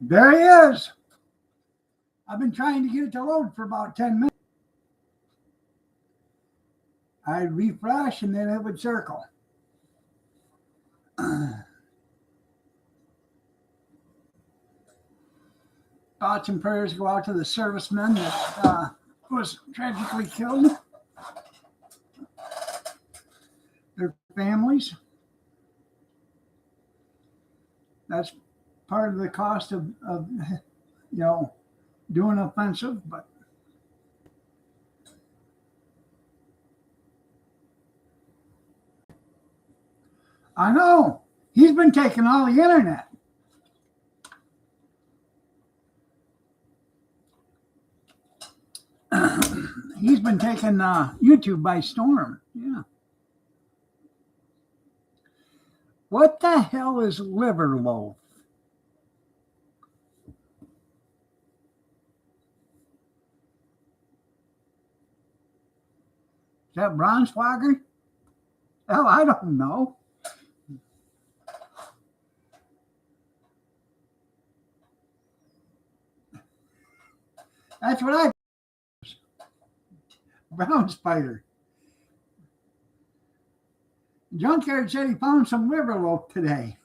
There he is. I've been trying to get it to load for about 10 minutes. I'd refresh and then it would circle. Thoughts and prayers go out to the servicemen that was tragically killed, their families. That's part of the cost of doing offensive, but I know he's been taking all the internet. He's been taking YouTube by storm. Yeah. What the hell is liver loaf? Is that Braunschweiger? Hell, I don't know. That's what I. Brown spider. Junkyard said he found some liver loaf today.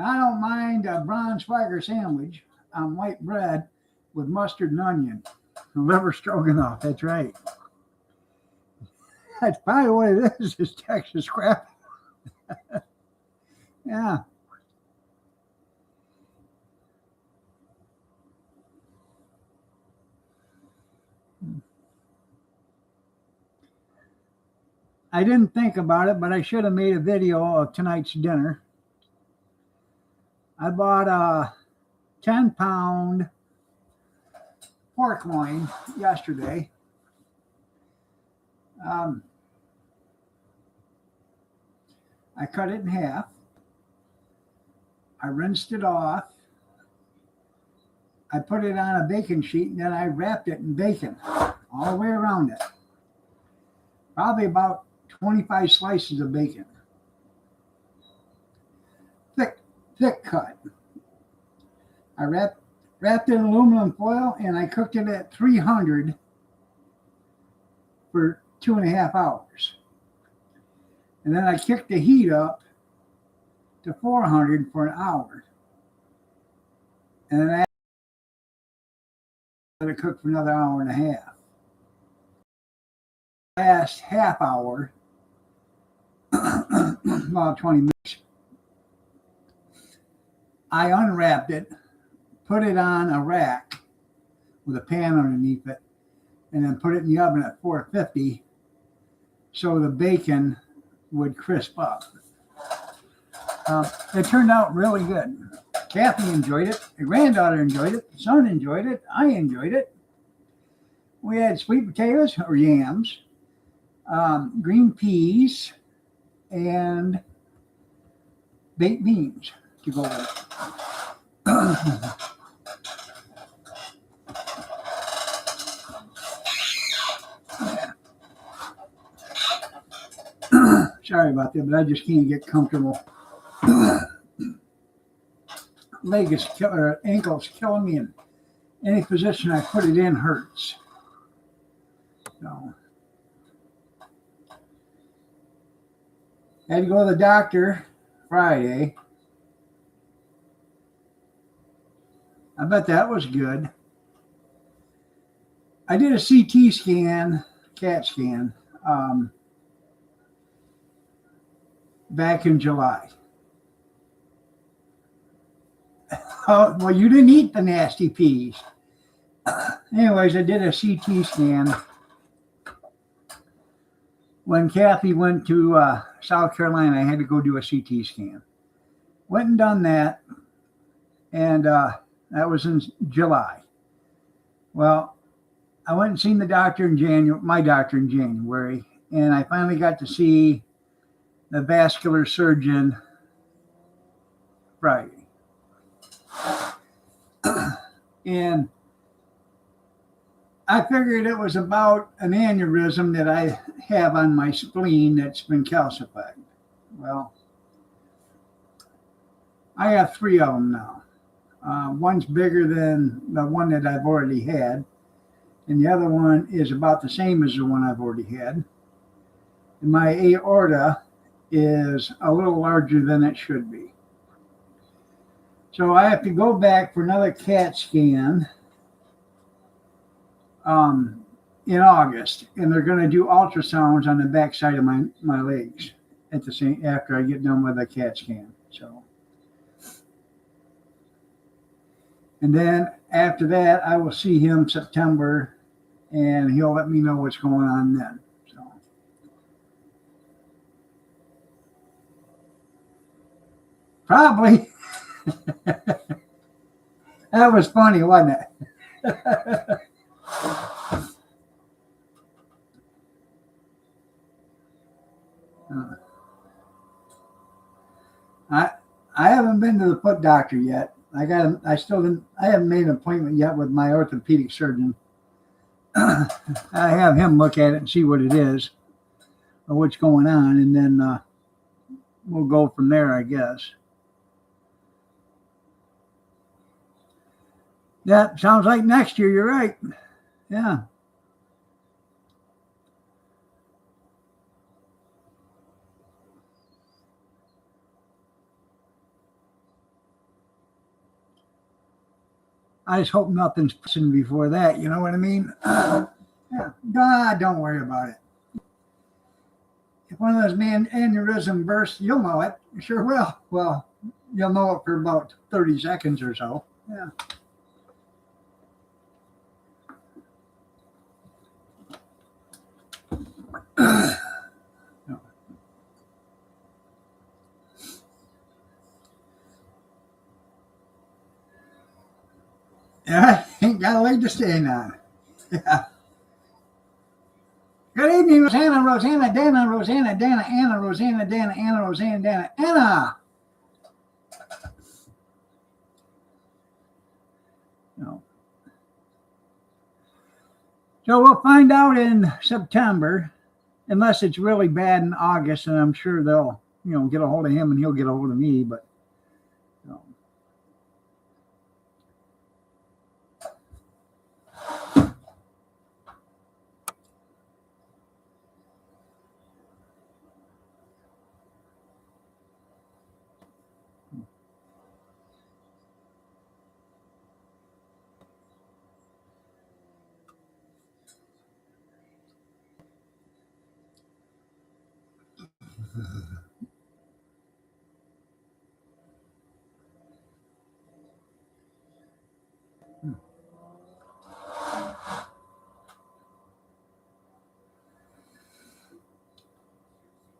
I don't mind a Braunschweiger sandwich on white bread with mustard and onion. Liver stroganoff, that's right. That's probably what it is Texas crap. Yeah. I didn't think about it, but I should have made a video of tonight's dinner. I bought a 10-pound pork loin yesterday. I cut it in half. I rinsed it off. I put it on a baking sheet and then I wrapped it in bacon all the way around it. Probably about 25 slices of bacon. Thick cut. I wrapped it in aluminum foil and I cooked it at 300 for 2.5 hours. And then I kicked the heat up to 400 for an hour. And then I let it cook for another hour and a half. Last half hour, about 20 minutes, I unwrapped it, put it on a rack with a pan underneath it, and then put it in the oven at 450 so the bacon would crisp up. It turned out really good. Kathy enjoyed it. The granddaughter enjoyed it. The son enjoyed it. I enjoyed it. We had sweet potatoes or yams, green peas, and baked beans to go with it. Sorry about that, but I just can't get comfortable. Ankle's killing me, and any position I put it in hurts. So, had to go to the doctor Friday. I bet that was good. I did a CT scan, CAT scan, back in July. Oh, well, you didn't eat the nasty peas. Anyways, I did a CT scan when Kathy went to South Carolina. I had to go do a CT scan. Went and done that, and that was in July. Well, I went and seen the doctor in January, my doctor in January, and I finally got to see the vascular surgeon Friday. And I figured it was about an aneurysm that I have on my spleen that's been calcified. Well, I have 3 of them now. One's bigger than the one that I've already had, and the other one is about the same as the one I've already had. And my aorta is a little larger than it should be. So I have to go back for another CAT scan in August, and they're going to do ultrasounds on the back side of my legs at the same after I get done with the CAT scan. So, and then after that, I will see him September, and he'll let me know what's going on then. So, probably. That was funny, wasn't it? I haven't been to the foot doctor yet. I haven't made an appointment yet with my orthopedic surgeon. I have him look at it and see what it is or what's going on, and then we'll go from there, I guess. Yeah, sounds like next year. You're right. Yeah. I just hope nothing's pressing before that. You know what I mean? Yeah. God, don't worry about it. If one of those aneurysm bursts, you'll know it. You sure will. Well, you'll know it for about 30 seconds or so. Yeah. Yeah, ain't got a leg to stand on. Yeah. Good evening, Rosanna, Rosanna, Dana, Rosanna, Dana, Anna, Rosanna, Dana, Anna, Rosanna, Dana, Anna. No. So we'll find out in September, unless it's really bad in August, and I'm sure they'll, get a hold of him and he'll get a hold of me. But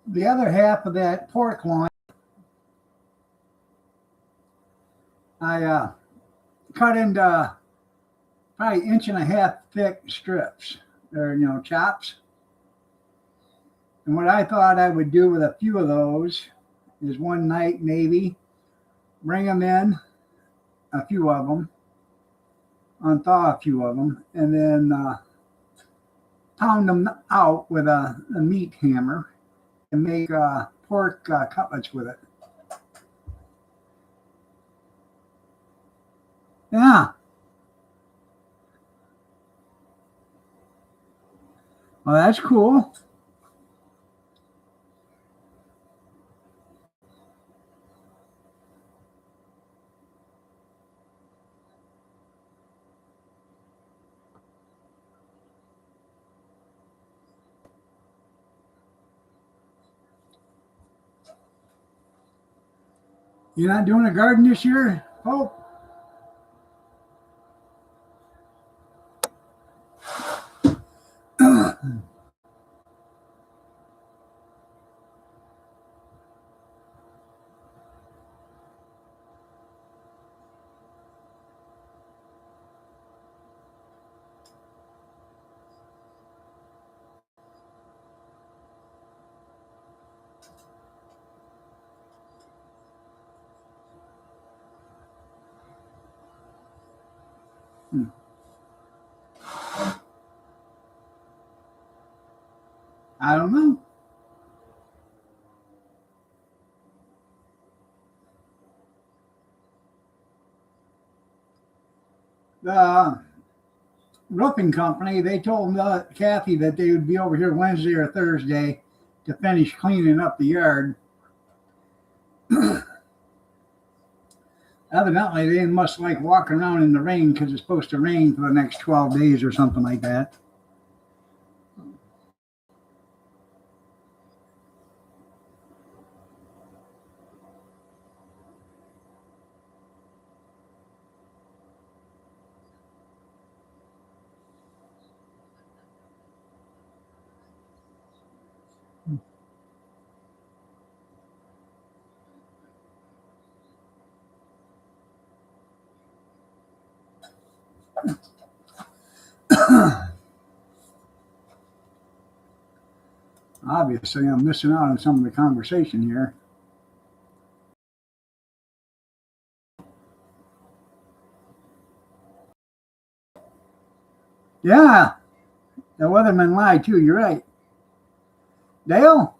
the other half of that pork loin, I cut into probably 1.5 inch thick strips. They're, chops. And what I thought I would do with a few of those is one night maybe bring them in, a few of them, unthaw a few of them, and then pound them out with a meat hammer and make pork cutlets with it. Yeah. Well, that's cool. You're not doing a garden this year, Pope? Hmm. I don't know. The roofing company, they told Kathy that they would be over here Wednesday or Thursday to finish cleaning up the yard. Evidently, they must like walking around in the rain because it's supposed to rain for the next 12 days or something like that. Obviously, I'm missing out on some of the conversation here. Yeah, the weatherman lied too. You're right. Dale?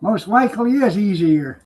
Most likely is easier.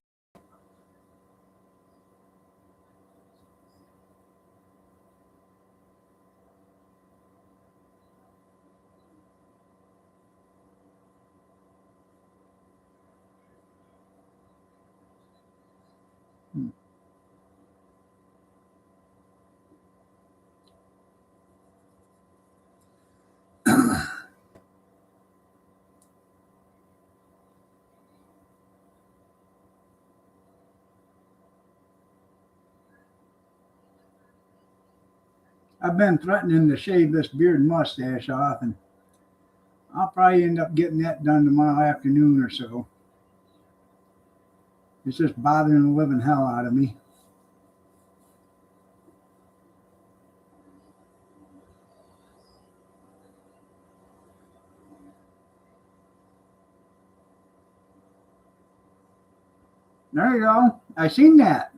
I've been threatening to shave this beard and mustache off, and I'll probably end up getting that done tomorrow afternoon or so. It's just bothering the living hell out of me. There you go. I seen that.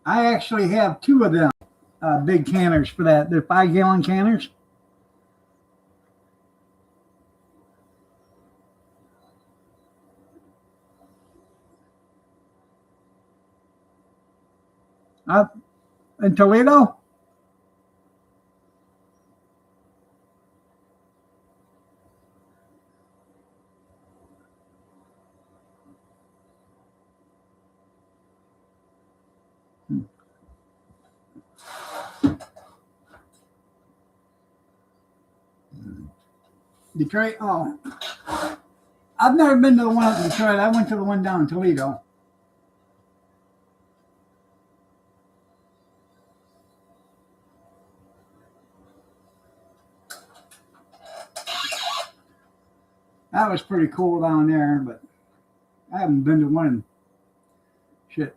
I actually have two of them big canners for that. They're 5-gallon canners. Up in Toledo. Detroit. Oh, I've never been to the one in Detroit. I went to the one down in Toledo. That was pretty cool down there, but I haven't been to one in shit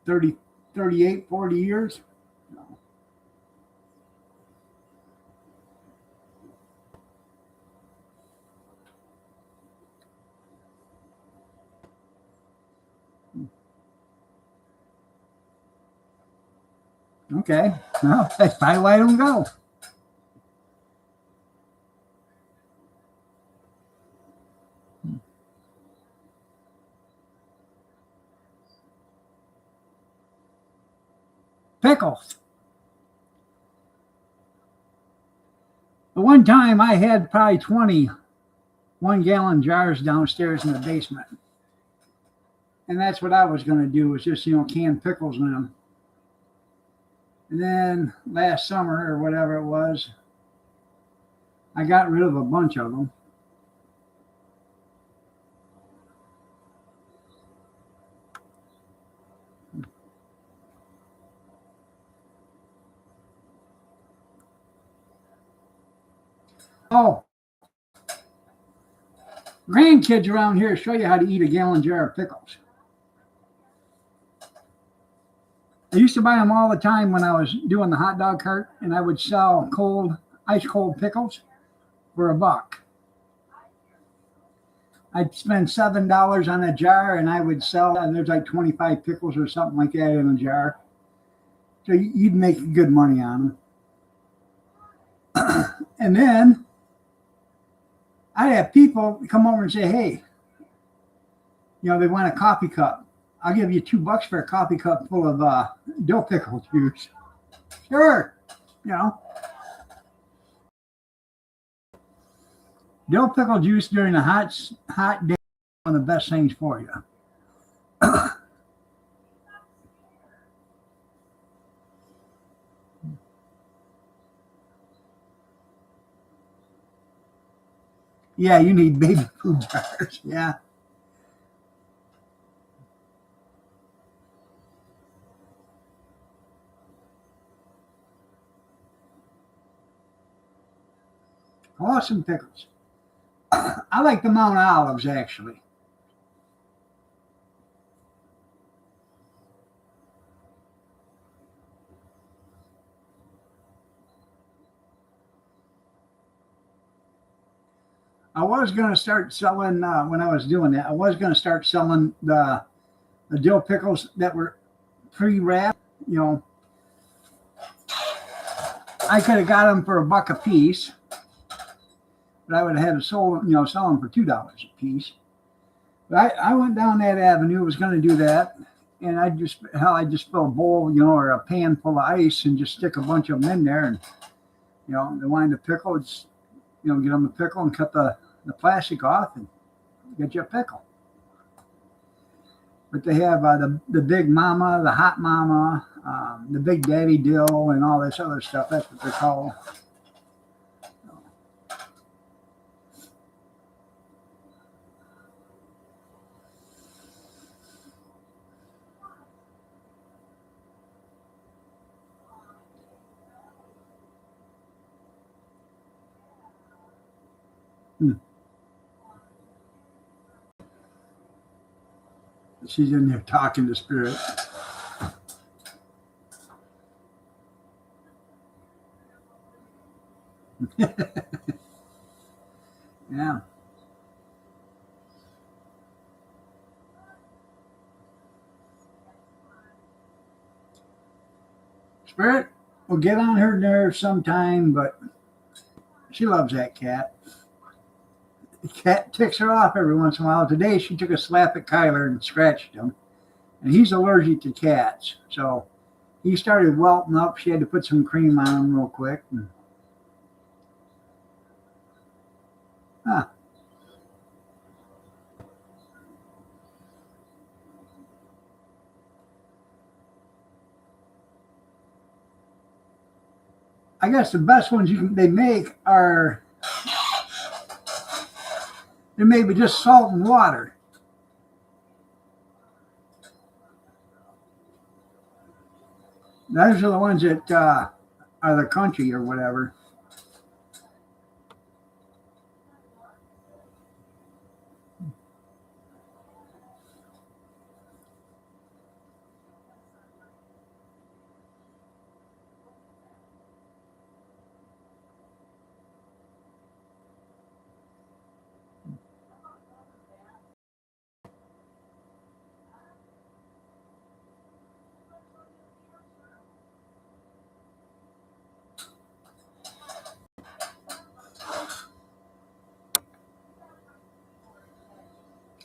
30, 38, 40 years. No. Okay. Well, that's probably why I don't go. Pickles. The one time I had probably 20 1-gallon jars downstairs in the basement. And that's what I was going to do was just, can pickles in them. And then last summer or whatever it was, I got rid of a bunch of them. Oh, grandkids around here show you how to eat a gallon jar of pickles. I used to buy them all the time when I was doing the hot dog cart, and I would sell ice cold pickles for $1. I'd spend $7 on a jar, and I would sell, and there's like 25 pickles or something like that in a jar. So you'd make good money on them. And then I have people come over and say, hey, they want a coffee cup. I'll give you $2 for a coffee cup full of dill pickle juice. Sure. Dill pickle juice during a hot day is one of the best things for you. Yeah, you need baby food jars. Yeah. Awesome pickles. I like the Mount Olives, actually. I was going to start selling, when I was doing that, I was going to start selling the dill pickles that were pre-wrapped. I could have got them for $1 a piece, but I would have had to sell them for $2 a piece. But I went down that avenue, was going to do that, and I just fill a bowl, or a pan full of ice and just stick a bunch of them in there, and they wanted a pickle, just get them a pickle and cut the plastic off and get you a pickle. But they have the Big Mama, the Hot Mama, the Big Daddy Dill, and all this other stuff. That's what they're called. She's in there talking to Spirit. Yeah. Spirit will get on her nerves sometime, but she loves that cat. The cat ticks her off every once in a while. Today she took a slap at Kyler and scratched him. And he's allergic to cats. So he started welting up. She had to put some cream on him real quick. I guess the best ones they make are they're made with just salt and water. Those are the ones that are the country or whatever.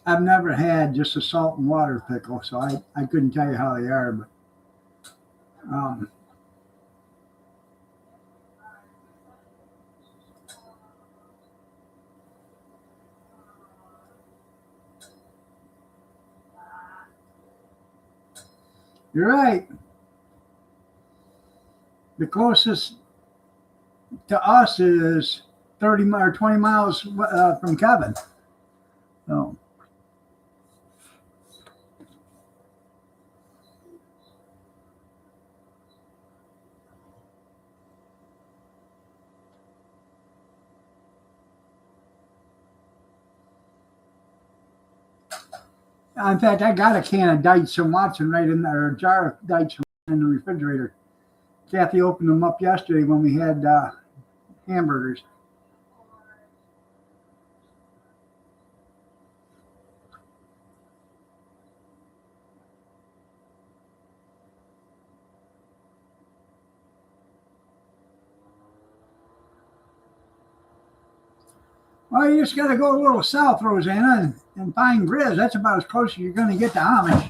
I've never had just a salt and water pickle, so I couldn't tell you how they are, but you're right. The closest to us is 30 or 20 miles from Kevin. So. In fact, I got a can of Dietz and Watson right in there, a jar of Dietz in the refrigerator. Kathy opened them up yesterday when we had hamburgers. Well, you just got to go a little south, Rosanna, and find Grizz. That's about as close as you're going to get to Amish.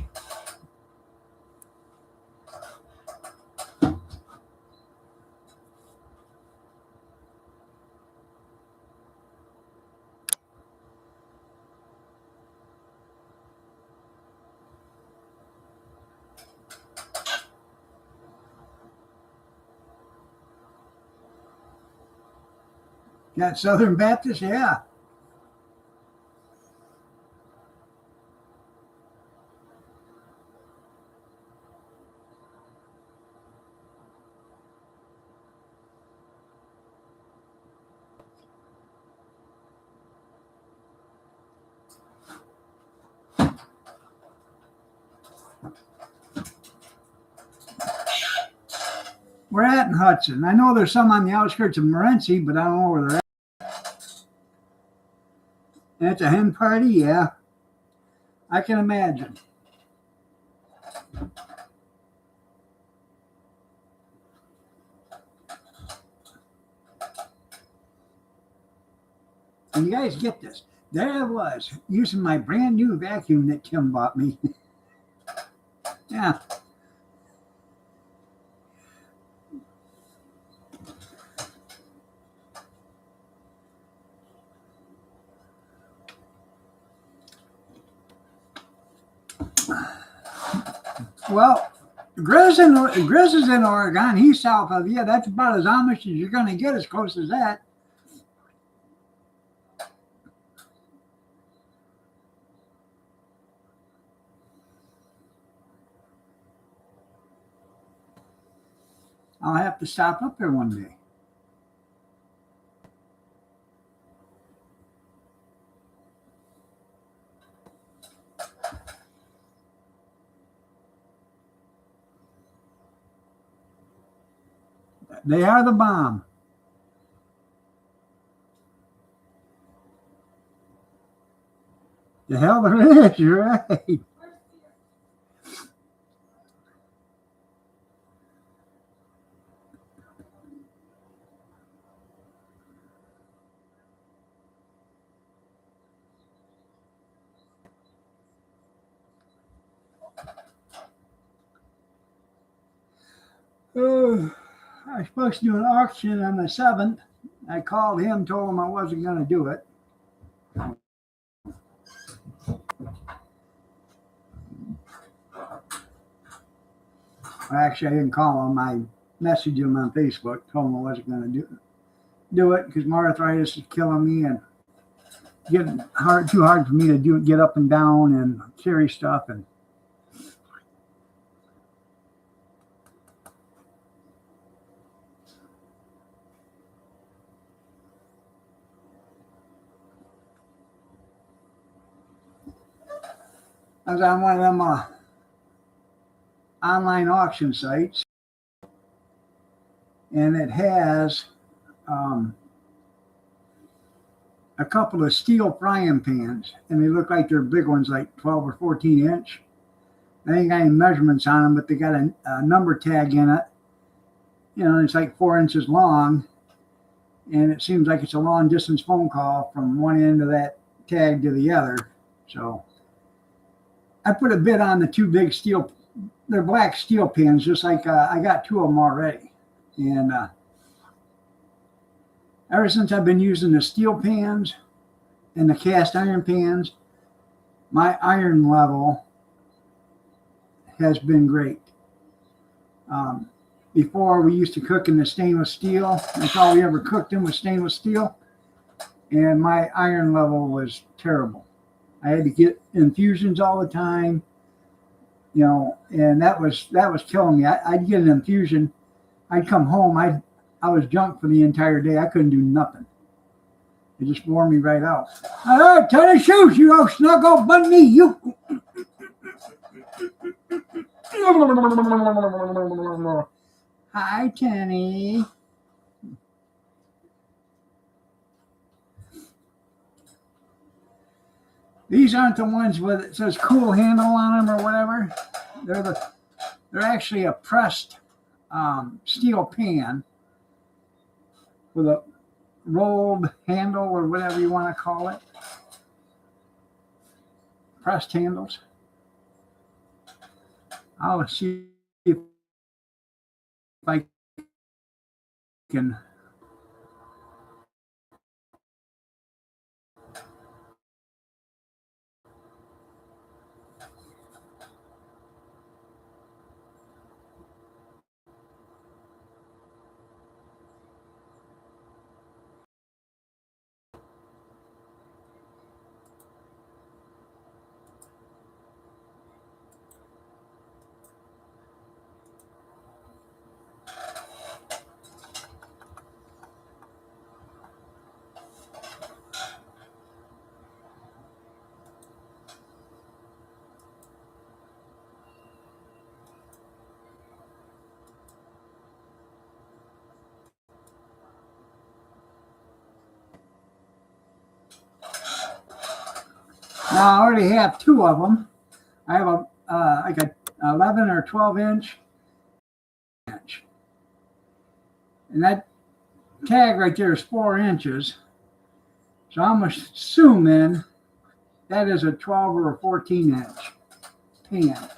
Got Southern Baptist, yeah. We're at in Hudson. I know there's some on the outskirts of Morenci, but I don't know where they're at. That's a hen party, yeah. I can imagine. And you guys get this. There I was, using my brand new vacuum that Kim bought me. Yeah. Well, Grizz is in Oregon. He's south of you. That's about as Amish as you're going to get, as close as that. I'll have to stop up there one day. They are the bomb. The hell there is, you're right. I was supposed to do an auction on the 7th. I called him, told him I wasn't going to do it. Actually, I didn't call him. I messaged him on Facebook, told him I wasn't going to do it because my arthritis is killing me and getting too hard for me to get up and down and carry stuff. And I was on one of them online auction sites, and it has a couple of steel frying pans, and they look like they're big ones, like 12 or 14 inch. They ain't got any measurements on them, but they got a number tag in it. You know, it's like 4 inches long, and it seems like it's a long distance phone call from one end of that tag to the other. So I put a bid on the two big steel, they're black steel pans, just like I got two of them already. And ever since I've been using the steel pans and the cast iron pans, my iron level has been great. Before, we used to cook in the stainless steel. That's all we ever cooked in was stainless steel. And my iron level was terrible. I had to get infusions all the time, you know, and that was killing me. I'd get an infusion. I'd come home. I was junk for the entire day. I couldn't do nothing. It just wore me right out. All right, tie the shoes, you old snuggle bunny, you. Hi, Tenny. These aren't the ones with it says cool handle on them or whatever. They're actually a pressed steel pan with a rolled handle or whatever you want to call it. Pressed handles. I'll see if I can. Now I already have two of them. I have a like a 11 or 12 inch, and that tag right there is 4 inches. So I'm assuming that is a 12 or a 14 inch pan.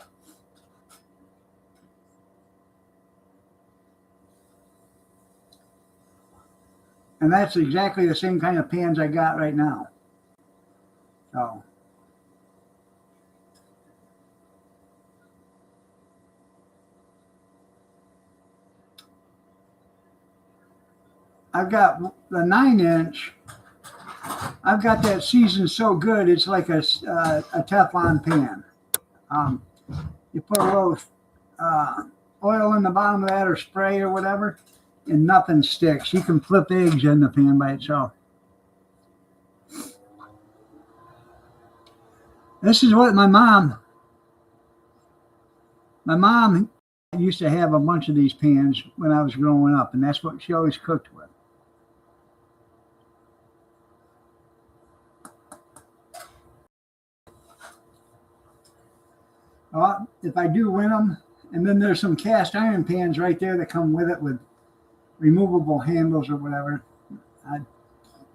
And that's exactly the same kind of pans I got right now. So I've got the 9 inch. I've got that seasoned so good, it's like a Teflon pan. You put a little oil in the bottom of that or spray or whatever, and nothing sticks. You can flip eggs in the pan by itself. This is what my mom used to have a bunch of these pans when I was growing up, and that's what she always cooked with. If I do win them, and then there's some cast iron pans right there that come with it with removable handles or whatever. I'd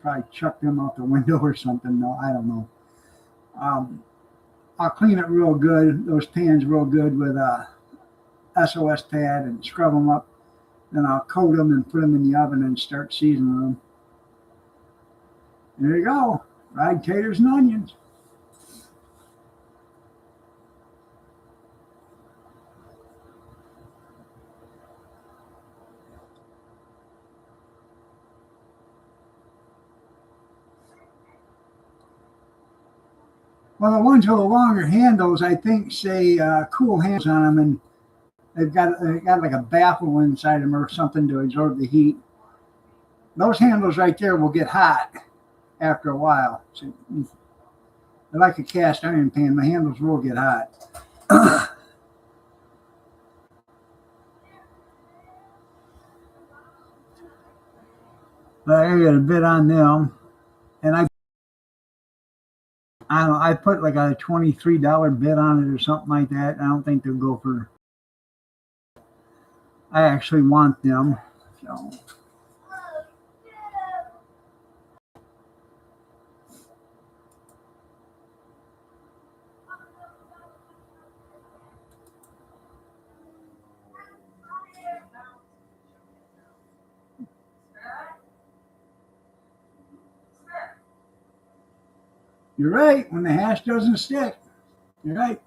probably chuck them out the window or something. No, I don't know. I'll clean it real good, those pans real good with a SOS pad and scrub them up. Then I'll coat them and put them in the oven and start seasoning them. There you go, fried taters and onions. Well, the ones with the longer handles, I think, say cool handles on them, and they've got like a baffle inside them or something to absorb the heat. Those handles right there will get hot after a while. So they're like a cast iron pan. The handles will get hot. But I got a bid on them, and I don't know, I put like a $23 bid on it or something like that. I don't think they'll go for. I actually want them. So. You're right. When the hash doesn't stick, you're right.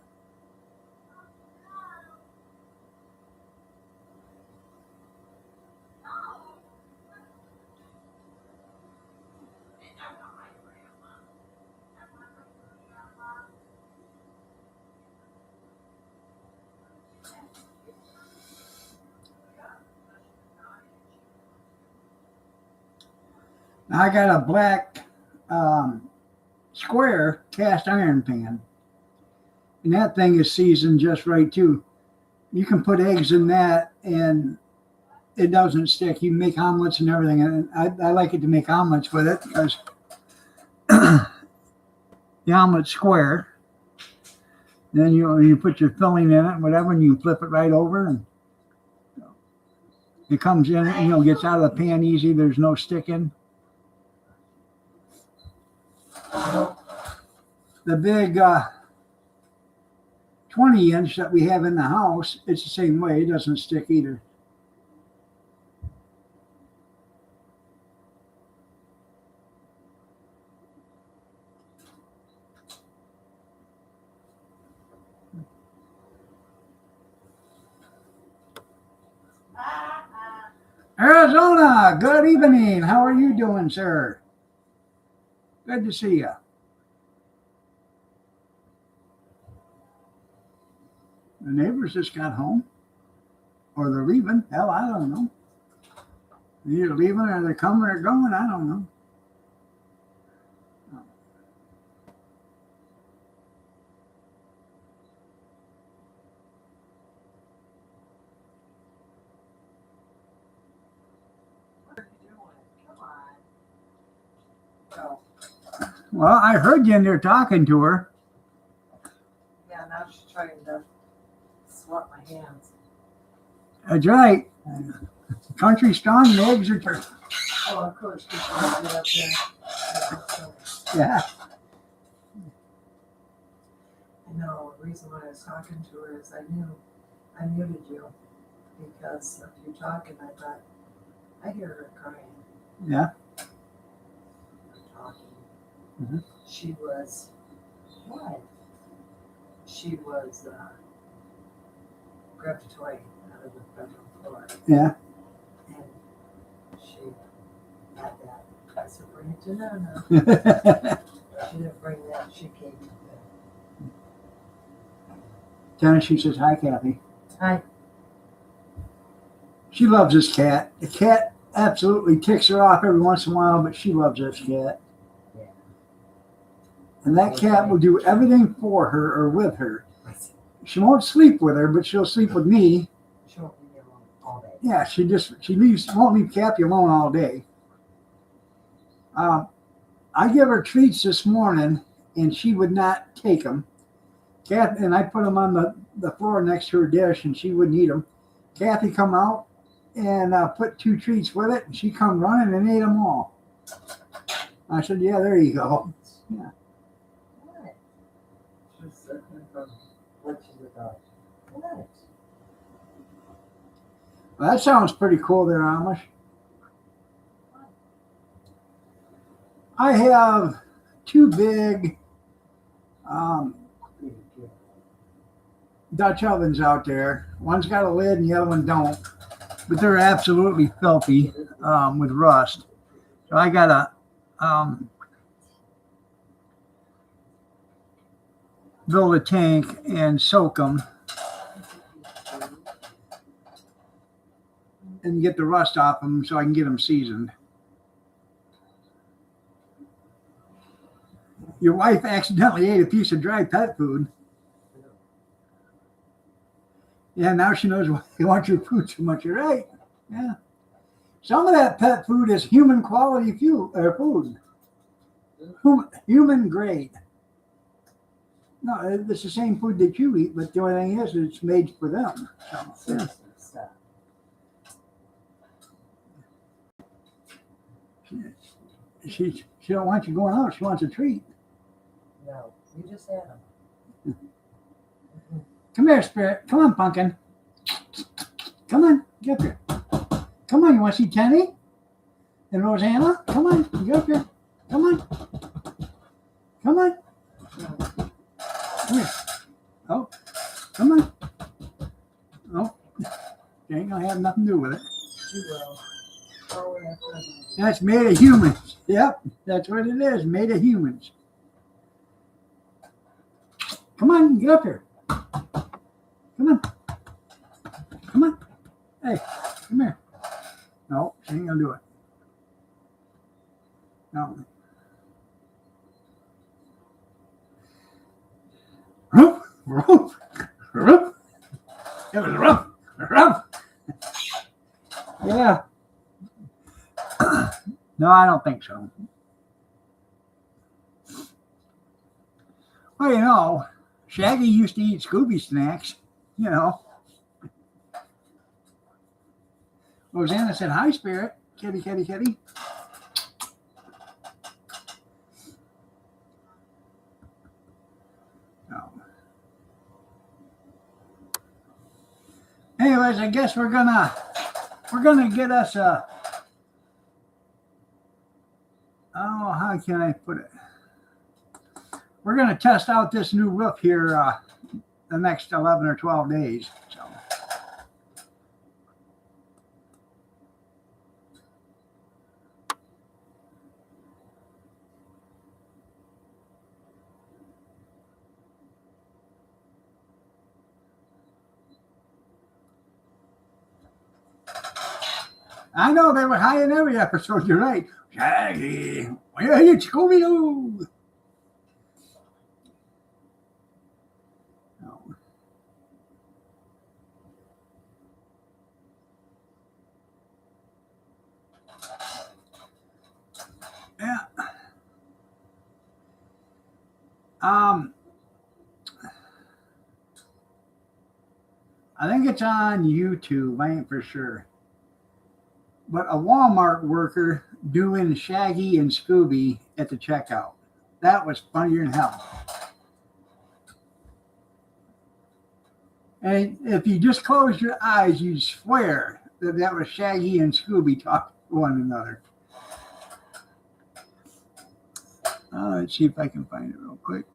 I got a black square cast iron pan, and that thing is seasoned just right too. You can put eggs in that and it doesn't stick. You make omelets and everything. And I like it to make omelets with it because the omelet's square. Then you put your filling in it and whatever, and you flip it right over and it comes in, gets out of the pan easy. There's no sticking. The big 20-inch that we have in the house, it's the same way. It doesn't stick either. Arizona, good evening. How are you doing, sir? Good to see you. The neighbors just got home, or they're leaving. Hell, I don't know. They're either leaving or they're coming or going. I don't know. Well, I heard you in there talking to her. Yeah, now she's trying to swap my hands. That's right. Country strong, the eggs are turning. Oh, of course, she's trying to get up there. Yeah. I know, the reason why I was talking to her is I muted you because of you talking. I thought, I hear her crying. Yeah. Talking. Mm-hmm. She was, what? She was, grabbed a toy out of the bedroom floor. Yeah. And she had that. I said, bring it to Nana. She didn't bring that. She came with it. Tennessee says, hi, Kathy. Hi. She loves this cat. The cat absolutely ticks her off every once in a while, but she loves this cat. Yeah. And that cat will do everything for her or with her. She won't sleep with her, but she'll sleep with me. She won't leave me alone all day. Yeah, she won't leave Kathy alone all day. I give her treats this morning, and she would not take them. Kathy, and I put them on the floor next to her dish, and she wouldn't eat them. Kathy come out and put 2 treats with it, and she come running and ate them all. I said, yeah, there you go. Yeah. What? She's suffering from what she's about. What? Well, that sounds pretty cool there, Amish. I have 2 big Dutch ovens out there. One's got a lid and the other one don't. But they're absolutely filthy with rust. So I got to build a tank and soak them and get the rust off them so I can get them seasoned. Your wife accidentally ate a piece of dry pet food. Yeah, now she knows why you want your food so much. You're right. Yeah. Some of that pet food is human quality food. Human grade. No, it's the same food that you eat, but the only thing is it's made for them. So, yeah. She don't want you going out. She wants a treat. No, you just had them. Come here, Spirit. Come on, Pumpkin. Come on, get up here. Come on, you want to see Tenny and Rosanna? Come on, get up here. Come on. Come on. Come here. Oh, come on. Oh, she ain't gonna have nothing to do with it. She will. Oh, That's made of humans. Yep, that's what it is. Made of humans. Come on, get up here. Come on. Come on. Hey, come here. No, she ain't gonna do it. No. Roof, roof, roof. It was rough. Ruff. Yeah. No, I don't think so. Well, you know, Shaggy used to eat Scooby snacks, you know. Rosanna said, hi, Spirit. Kitty, kitty, kitty. No. Anyways, I guess we're gonna get us a, oh, how can I put it? We're gonna test out this new roof here the next 11 or 12 days. So. I know they were high in every episode. You're right. Shaggy, where are you, Scooby-Doo? No. Yeah. I think it's on YouTube. I ain't for sure. But a Walmart worker doing Shaggy and Scooby at the checkout. That was funnier than hell. And if you just close your eyes, you'd swear that that was Shaggy and Scooby talking to one another. Let's see if I can find it real quick.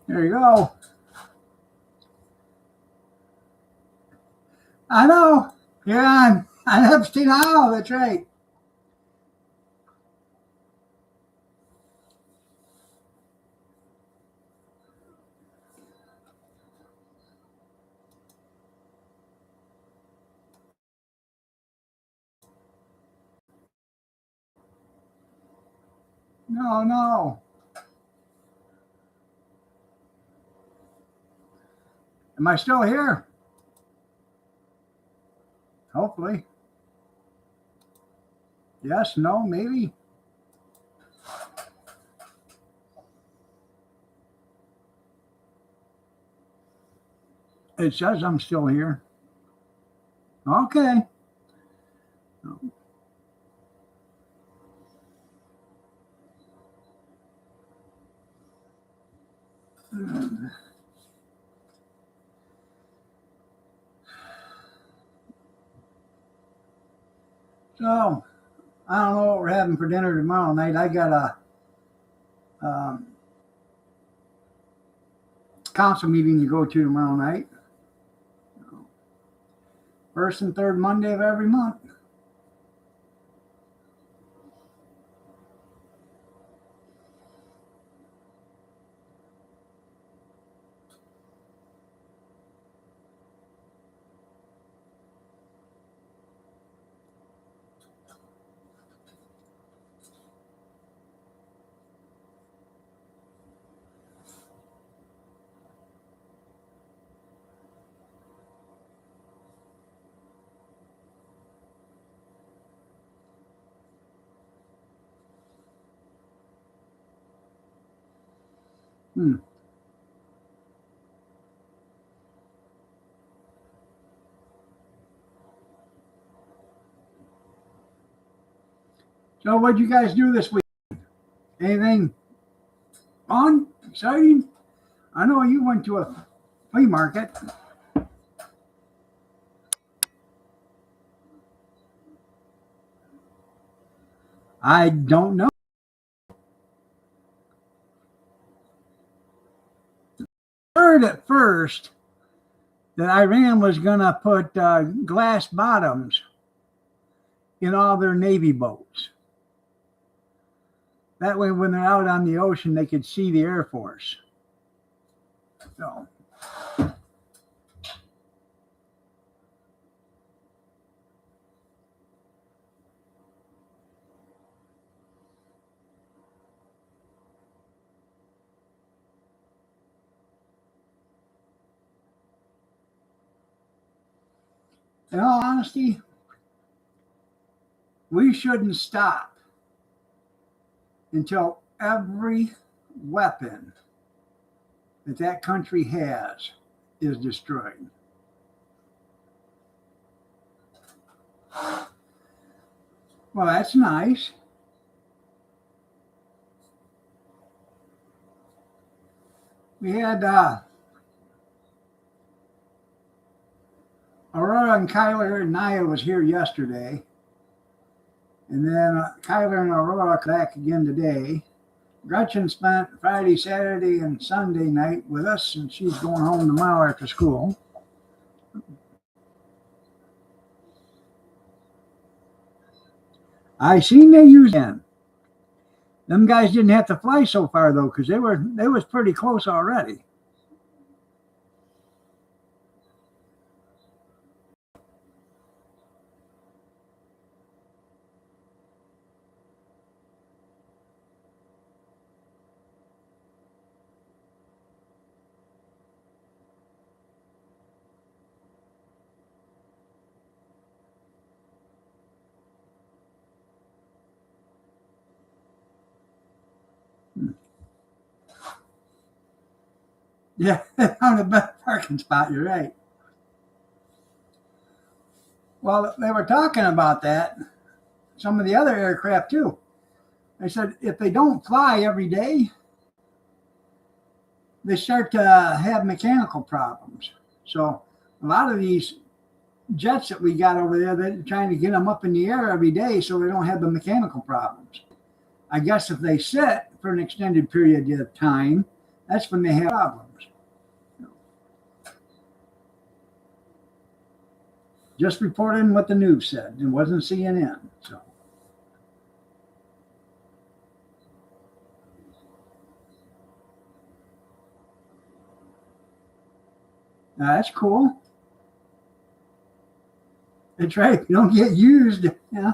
There you go. I know. You're on Epstein Isle. That's right. No, no. Am I still here? Hopefully. Yes, no, maybe. It says I'm still here. Okay. So, I don't know what we're having for dinner tomorrow night. I got a council meeting to go to tomorrow night. First and third Monday of every month. So, what'd you guys do this week? Anything fun, exciting? I know you went to a flea market. I don't know. I heard at first that Iran was going to put glass bottoms in all their Navy boats. That way, when they're out on the ocean, they could see the Air Force. So, in all honesty, we shouldn't stop until every weapon that country has is destroyed. Well, that's nice. We had Aurora and Kyler and Naya was here yesterday. And then Kyler and Aurora back again today. Gretchen spent Friday, Saturday, and Sunday night with us, and she's going home tomorrow after school. I seen they used them. Them guys didn't have to fly so far though, because they was pretty close already. Yeah, on the best parking spot, you're right. Well, they were talking about that, some of the other aircraft too. They said if they don't fly every day, they start to have mechanical problems. So a lot of these jets that we got over there, they're trying to get them up in the air every day so they don't have the mechanical problems. I guess if they sit for an extended period of time, that's when they have problems. Just reporting what the news said. It wasn't CNN. So that's cool. That's right. You don't get used. Yeah.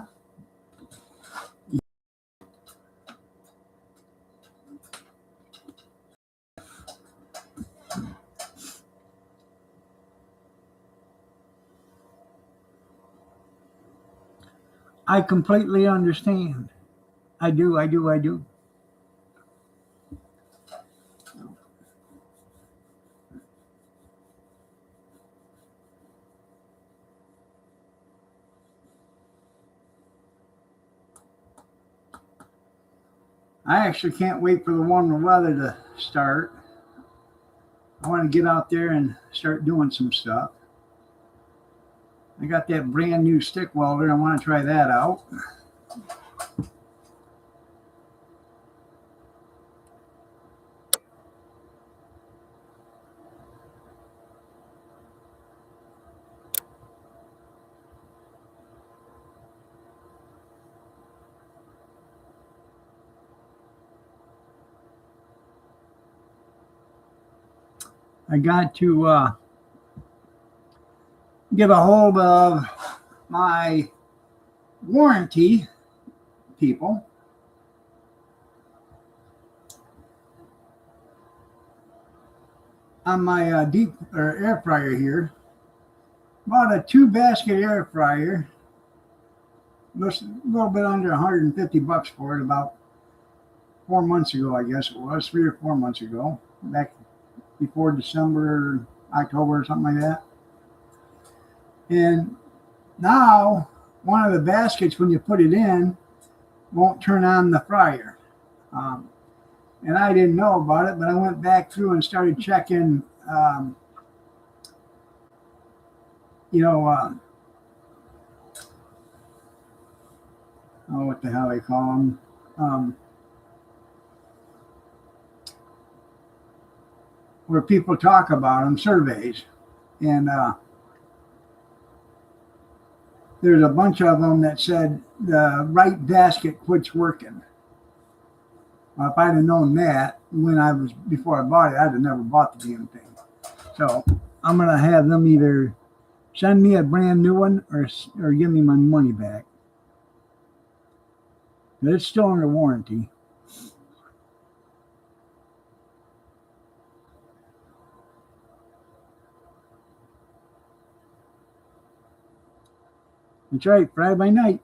I completely understand. I do. I actually can't wait for the warmer weather to start. I want to get out there and start doing some stuff. I got that brand new stick welder. I want to try that out. I got to get a hold of my warranty people. On my deep or air fryer here. Bought a 2-basket air fryer. A little bit under 150 bucks for it about 4 months ago, I guess it was, 3 or 4 months ago, back before December, October, or something like that. And now one of the baskets, when you put it in, won't turn on the fryer. And I didn't know about it, but I went back through and started checking, oh, what the hell they call them, where people talk about them, surveys. And there's a bunch of them that said the right basket quits working. Well, if I'd have known that before I bought it, I'd have never bought the damn thing. So I'm going to have them either send me a brand new one or give me my money back. But it's still under warranty. That's right, Friday by night.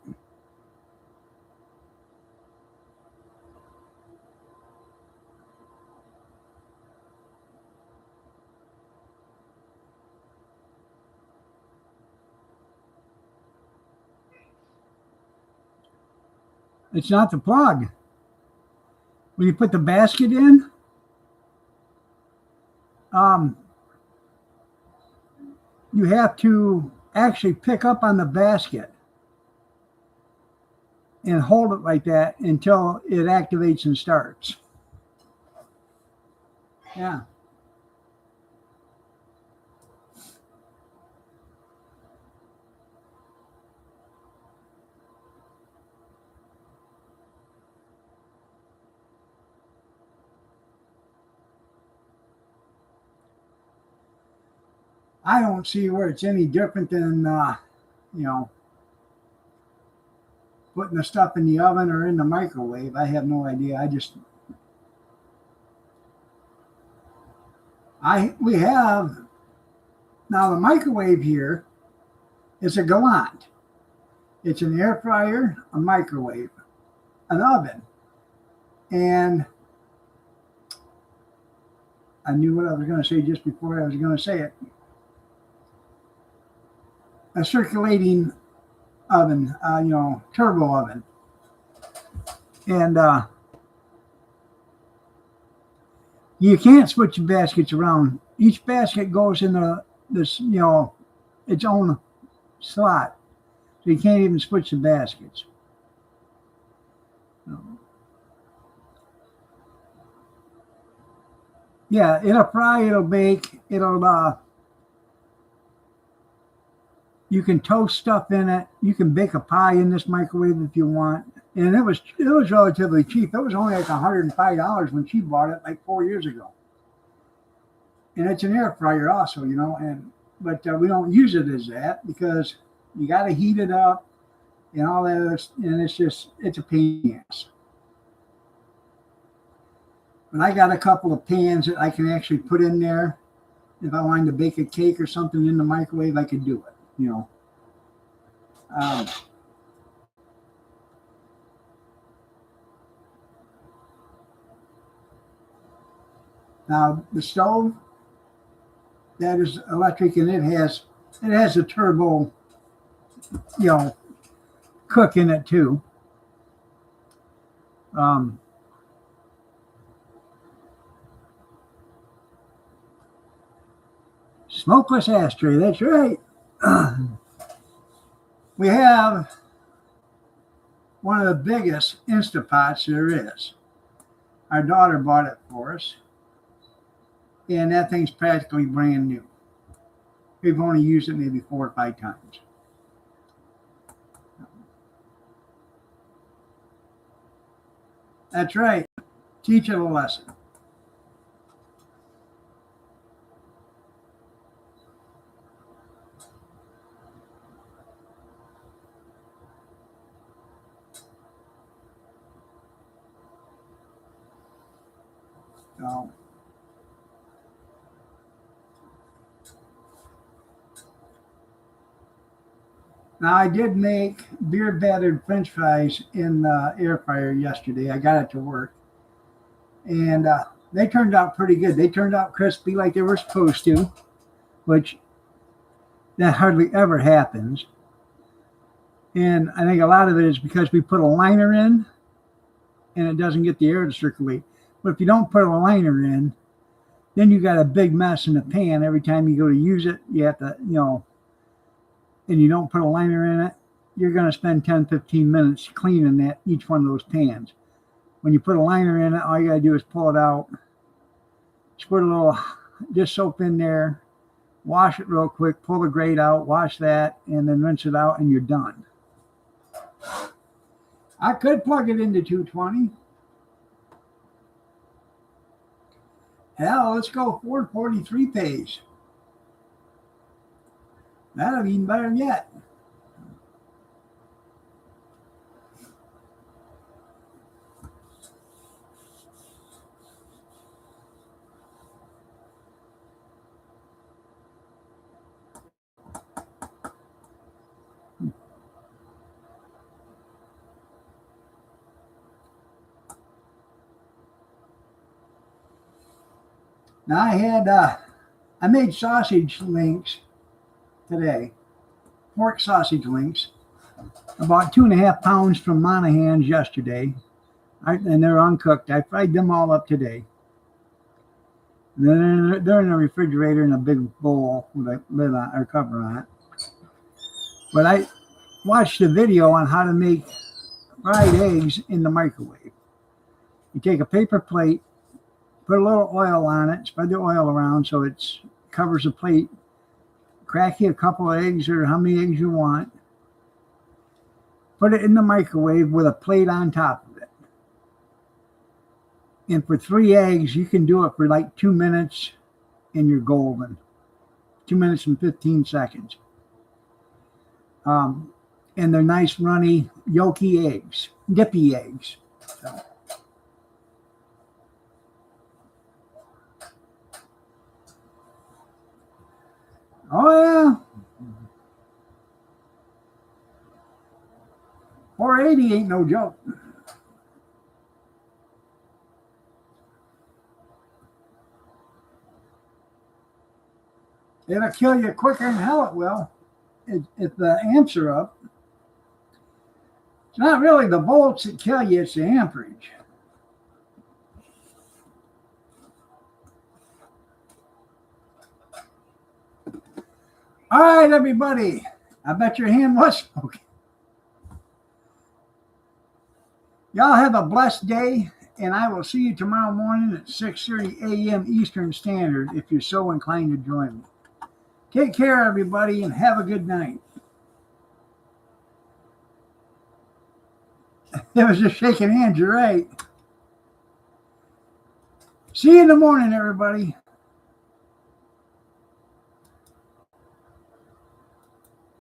It's not the plug. When you put the basket in, you have to actually pick up on the basket and hold it like that until it activates and starts. Yeah. I don't see where it's any different than, putting the stuff in the oven or in the microwave. I have no idea. We have, now the microwave here is a Galant. It's an air fryer, a microwave, an oven. And I knew what I was going to say just before I was going to say it. A circulating oven, turbo oven. And you can't switch the baskets around. Each basket goes in its own slot. So you can't even switch the baskets. Yeah, it'll fry, it'll bake, you can toast stuff in it. You can bake a pie in this microwave if you want. And it was relatively cheap. It was only like $105 when she bought it like 4 years ago. And it's an air fryer also, but we don't use it as that because you got to heat it up and all that. And it's a pain in the ass. But I got a couple of pans that I can actually put in there. If I wanted to bake a cake or something in the microwave, I could do it. Now the stove, that is electric, and it has a turbo, cook in it too. Smokeless ashtray, that's right. We have one of the biggest Instapots there is. Our daughter bought it for us. And that thing's practically brand new. We've only used it maybe 4 or 5 times. That's right. Teach it a lesson. So, now I did make beer battered French fries in the air fryer yesterday. I got it to work, and they turned out pretty good. They turned out crispy like they were supposed to, which that hardly ever happens. And I think a lot of it is because we put a liner in, and it doesn't get the air to circulate. But if you don't put a liner in, then you got a big mess in the pan. Every time you go to use it, you have to, and you don't put a liner in it, you're going to spend 10, 15 minutes cleaning that each one of those pans. When you put a liner in it, all you got to do is pull it out, squirt a little dish soap in there, wash it real quick, pull the grate out, wash that, and then rinse it out, and you're done. I could plug it into 220. Hell, let's go 443 phase. That'll be even better yet. Now I made sausage links today, pork sausage links, about 2.5 pounds from Monahan's yesterday, and they're uncooked. I fried them all up today. They're in the refrigerator in a big bowl with a lid on or cover on it. But I watched a video on how to make fried eggs in the microwave. You take a paper plate, put a little oil on it, spread the oil around so it covers the plate. Crack you a couple of eggs or how many eggs you want. Put it in the microwave with a plate on top of it. And for 3 eggs, you can do it for like 2 minutes and you're golden. 2 minutes and 15 seconds. And they're nice, runny, yolky eggs, dippy eggs. So. Oh, yeah. 480 ain't no joke. It'll kill you quicker than hell it will if the amps are up. It's not really the volts that kill you, it's the amperage. All right, everybody. I bet your hand was smoking. Y'all have a blessed day, and I will see you tomorrow morning at 6:30 a.m. Eastern Standard if you're so inclined to join me. Take care, everybody, and have a good night. It was just shaking hands, you're right. See you in the morning, everybody.